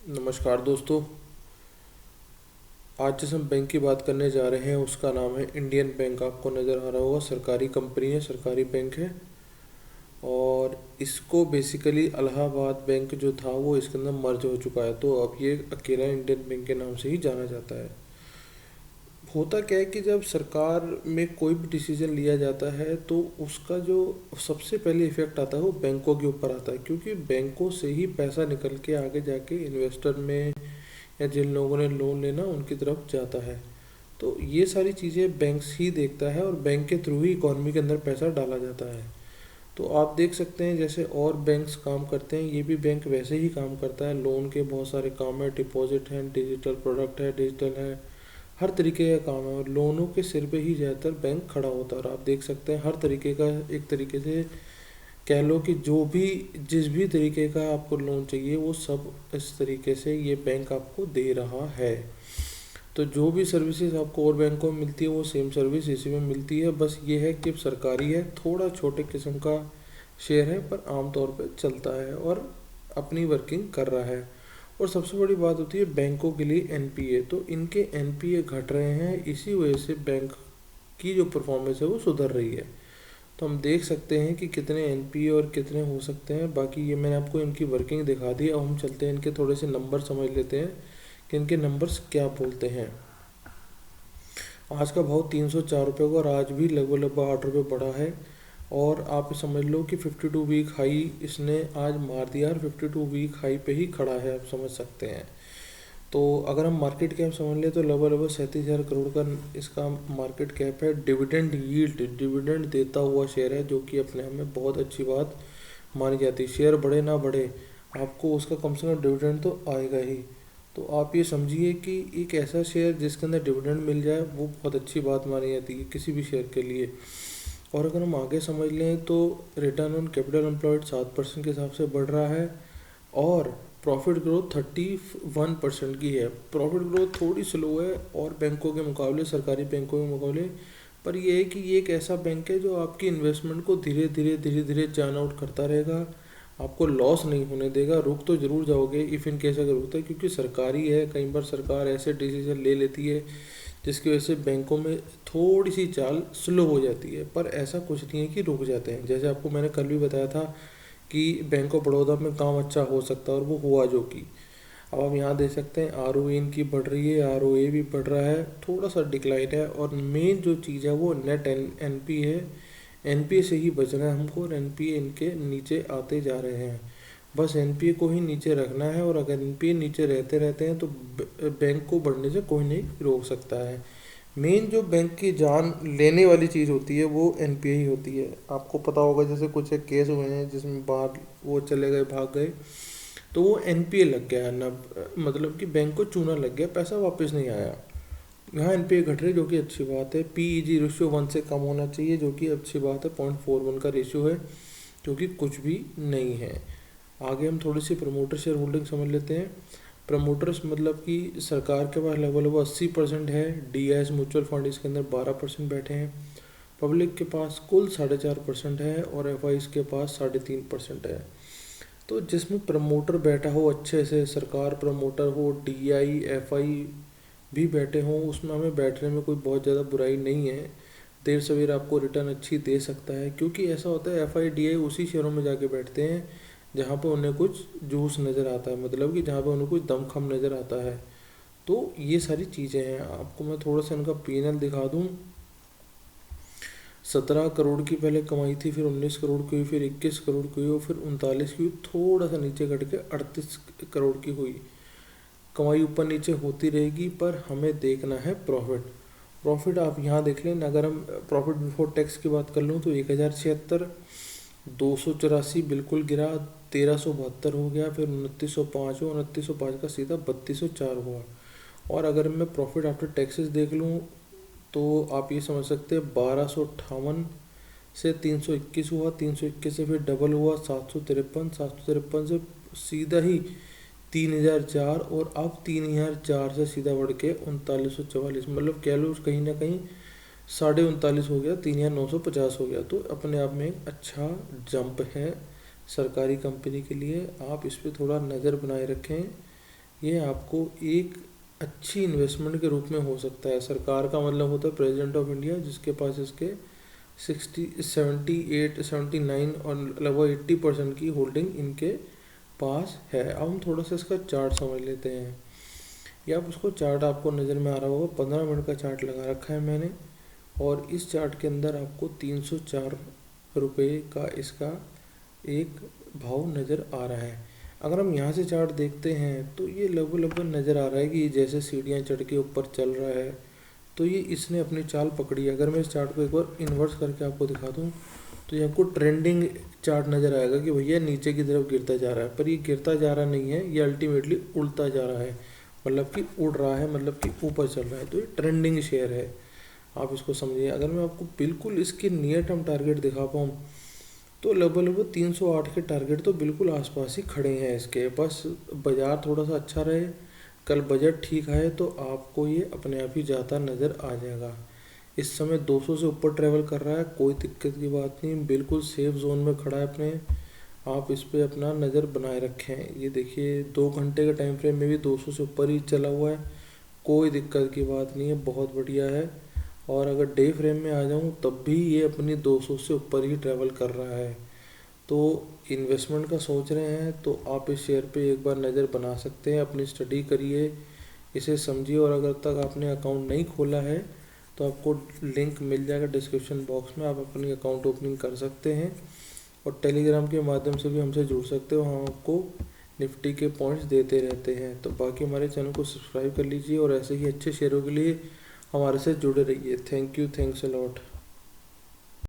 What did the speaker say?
नमस्कार दोस्तों। आज जिस हम बैंक की बात करने जा रहे हैं उसका नाम है इंडियन बैंक। आपको नज़र आ रहा होगा, सरकारी कंपनी है, सरकारी बैंक है। और इसको बेसिकली इलाहाबाद बैंक जो था वो इसके अंदर मर्ज हो चुका है, तो अब ये अकेला इंडियन बैंक के नाम से ही जाना जाता है। होता क्या है कि जब सरकार में कोई भी डिसीजन लिया जाता है तो उसका जो सबसे पहले इफेक्ट आता है वो बैंकों के ऊपर आता है, क्योंकि बैंकों से ही पैसा निकल के आगे जाके इन्वेस्टर में या जिन लोगों ने लोन लेना उनकी तरफ जाता है। तो ये सारी चीज़ें बैंक्स ही देखता है और बैंक के थ्रू ही इकॉनमी के अंदर पैसा डाला जाता है। तो आप देख सकते हैं जैसे और बैंक्स काम करते हैं, ये भी बैंक वैसे ही काम करता है। लोन के बहुत सारे काम है, डिपॉजिट है, डिजिटल प्रोडक्ट है, डिजिटल है, हर तरीके का काम है। और लोनों के सिर पे ही ज़्यादातर बैंक खड़ा होता है। और आप देख सकते हैं हर तरीके का, एक तरीके से कह लो कि जो भी जिस भी तरीके का आपको लोन चाहिए वो सब इस तरीके से ये बैंक आपको दे रहा है। तो जो भी सर्विसेज आपको और बैंकों में मिलती है वो सेम सर्विस इसी में मिलती है। बस ये है कि सरकारी है, थोड़ा छोटे किस्म का शेयर है, पर आमतौर पे चलता है और अपनी वर्किंग कर रहा है। और सबसे बड़ी बात होती है बैंकों के लिए एनपीए। तो इनके एनपीए घट रहे हैं, इसी वजह से बैंक की जो परफॉर्मेंस है वो सुधर रही है। तो हम देख सकते हैं कि कितने एनपीए और कितने हो सकते हैं। बाकी ये मैंने आपको इनकी वर्किंग दिखा दी। अब हम चलते हैं इनके थोड़े से नंबर समझ लेते हैं कि इनके नंबर्स क्या बोलते हैं। आज का भाव 304 रुपये का और आज भी लगभग लगभग 8 रुपये बढ़ा है। और आप समझ लो कि 52 वीक हाई इसने आज मार दिया और 52 वीक हाई पे ही खड़ा है, आप समझ सकते हैं। तो अगर हम मार्केट कैप समझ लें तो लगभग लगभग 37,000 करोड़ का इसका मार्केट कैप है। डिविडेंड यील्ड, डिविडेंड देता हुआ शेयर है, जो कि अपने आप में बहुत अच्छी बात मानी जाती है। शेयर बढ़े ना बढ़े, आपको उसका कम से कम डिविडेंड तो आएगा ही। तो आप ये समझिए कि एक ऐसा शेयर जिसके अंदर डिविडेंड मिल जाए वो बहुत अच्छी बात मानी जाती है किसी भी शेयर के लिए। और अगर हम आगे समझ लें तो रिटर्न ऑन कैपिटल एम्प्लॉयड 7% के हिसाब से बढ़ रहा है। और प्रॉफिट ग्रोथ 31% की है। प्रॉफिट ग्रोथ थोड़ी स्लो है और बैंकों के मुकाबले, सरकारी बैंकों के मुकाबले। पर यह है कि ये एक ऐसा बैंक है जो आपकी इन्वेस्टमेंट को धीरे धीरे धीरे धीरे चर्न आउट करता रहेगा, आपको लॉस नहीं होने देगा। रुक तो जरूर जाओगे इफ़ इन केस अगर रुकता है, क्योंकि सरकारी है। कई बार सरकार ऐसे डिसीजन ले लेती है जिसकी वजह से बैंकों में थोड़ी सी चाल स्लो हो जाती है, पर ऐसा कुछ नहीं है कि रुक जाते हैं। जैसे आपको मैंने कल भी बताया था कि बैंक ऑफ बड़ौदा में काम अच्छा हो सकता है और वो हुआ जो कि। अब आप यहाँ देख सकते हैं आरओई इनकी बढ़ रही है, आरओए भी बढ़ रहा है, थोड़ा सा डिक्लाइन है। और मेन जो चीज़ है वो नेट एनपी है। एनपीए से ही बचना है हमको और एनपीए इनके नीचे आते जा रहे हैं। बस एनपीए को ही नीचे रखना है। और अगर एनपीए नीचे रहते रहते हैं तो बैंक को बढ़ने से कोई नहीं रोक सकता है। मेन जो बैंक की जान लेने वाली चीज़ होती है वो एनपीए ही होती है। आपको पता होगा जैसे कुछ एक केस हुए हैं जिसमें बाहर वो चले गए, भाग गए, तो वो एनपीए लग गया ना, मतलब कि बैंक को चूना लग गया, पैसा वापस नहीं आया। यहाँ एनपीए घट रही जो कि अच्छी बात है। पीईजी रेशियो 1 से कम होना चाहिए, जो कि अच्छी बात है। 0.41 का रेशियो है, जो कि कुछ भी नहीं है। आगे हम थोड़ी सी प्रमोटर शेयर होल्डिंग समझ लेते हैं। प्रमोटर्स मतलब कि सरकार के पास लगभग 80% है। डीआईएस म्यूचुअल फंड इसके अंदर 12% बैठे हैं। पब्लिक के पास कुल 4.5% है और एफआईज के पास 3.5% है। तो जिसमें प्रमोटर बैठा हो अच्छे से, सरकार प्रमोटर हो, डीआई एफआई भी बैठे हों, उसमें हमें बैठने में कोई बहुत ज़्यादा बुराई नहीं है। देर सवेर आपको रिटर्न अच्छी दे सकता है, क्योंकि ऐसा होता है एफआई डीआई उसी शेयरों में जाके बैठते हैं जहाँ पे उन्हें कुछ जूस नज़र आता है, मतलब कि जहाँ पे उन्हें कुछ दमखम नज़र आता है। तो ये सारी चीज़ें हैं। आपको मैं थोड़ा सा इनका पीएनएल दिखा दूँ। 17 करोड़ की पहले कमाई थी, फिर 19 करोड़ की हुई, फिर 21 करोड़ की हुई और फिर 39 की हुई, थोड़ा सा नीचे घट के 38 करोड़ की हुई। कमाई ऊपर नीचे होती रहेगी, पर हमें देखना है प्रॉफिट। प्रॉफिट आप यहाँ देख लें। अगर हम प्रॉफिट बिफोर टैक्स की बात कर लूँ तो 1076, 284 बिल्कुल गिरा, 1372 हो गया, फिर 2905 हुआ, 2905 का सीधा 3204 हुआ। और अगर मैं प्रॉफिट आफ्टर टैक्सेस देख लूँ तो आप ये समझ सकते हैं 1258 से 321 हुआ, 321 से फिर डबल हुआ 753, 753 से सीधा ही 3004 और अब 3004 से सीधा बढ़ के 3944, मतलब कह लो कहीं ना कहीं 39.5 हो गया, 3950 हो गया। तो अपने आप में एक अच्छा जंप है सरकारी कंपनी के लिए। आप इस पर थोड़ा नज़र बनाए रखें ये आपको एक अच्छी इन्वेस्टमेंट के रूप में हो सकता है। सरकार का मतलब होता है प्रेसिडेंट ऑफ इंडिया, जिसके पास इसके 79 और लगभग 80% की होल्डिंग इनके पास है। अब हम थोड़ा सा इसका चार्ट समझ लेते हैं। या आप उसको चार्ट आपको नज़र में आ रहा होगा, 15 मिनट का चार्ट लगा रखा है मैंने, और इस चार्ट के अंदर आपको 304 रुपये का इसका एक भाव नज़र आ रहा है। अगर हम यहाँ से चार्ट देखते हैं तो ये लगभग लगभग नज़र आ रहा है कि जैसे सीढ़ियाँ चढ़ के ऊपर चल रहा है, तो ये इसने अपनी चाल पकड़ी है। अगर मैं इस चार्ट को एक बार इन्वर्स करके आपको दिखा दूँ तो ये आपको ट्रेंडिंग चार्ट नज़र आएगा कि भैया नीचे की तरफ गिरता जा रहा है, पर ये गिरता जा रहा नहीं है, ये अल्टीमेटली उड़ता जा रहा है, मतलब कि उड़ रहा है, मतलब कि ऊपर चल रहा है। तो ये ट्रेंडिंग शेयर है, आप इसको समझिए। अगर मैं आपको बिल्कुल इसके नियर टर्म टारगेट दिखा पाऊँ तो लगभग लगभग 308 के टारगेट तो बिल्कुल आसपास ही खड़े हैं इसके। बस बाज़ार थोड़ा सा अच्छा रहे, कल बजट ठीक आए तो आपको ये अपने आप ही जाता नज़र आ जाएगा। इस समय 200 से ऊपर ट्रैवल कर रहा है, कोई दिक्कत की बात नहीं, बिल्कुल सेफ जोन में खड़ा है अपने। आप इस पर अपना नज़र बनाए रखें। ये देखिए 2 घंटे के टाइम फ्रेम में भी 200 से ऊपर ही चला हुआ है, कोई दिक्कत की बात नहीं है, बहुत बढ़िया है। और अगर डे फ्रेम में आ जाऊँ तब भी ये अपनी 200 से ऊपर ही ट्रैवल कर रहा है। तो इन्वेस्टमेंट का सोच रहे हैं तो आप इस शेयर पे एक बार नज़र बना सकते हैं, अपनी स्टडी करिए, इसे समझिए। और अगर तक आपने अकाउंट नहीं खोला है तो आपको लिंक मिल जाएगा डिस्क्रिप्शन बॉक्स में, आप अपनी अकाउंट ओपनिंग कर सकते हैं। और टेलीग्राम के माध्यम से भी हमसे जुड़ सकते हो, हम आपको निफ्टी के पॉइंट्स देते रहते हैं। तो बाकी हमारे चैनल को सब्सक्राइब कर लीजिए और ऐसे ही अच्छे शेयरों के लिए हमारे से जुड़े रहिए। Thank you, thanks a lot.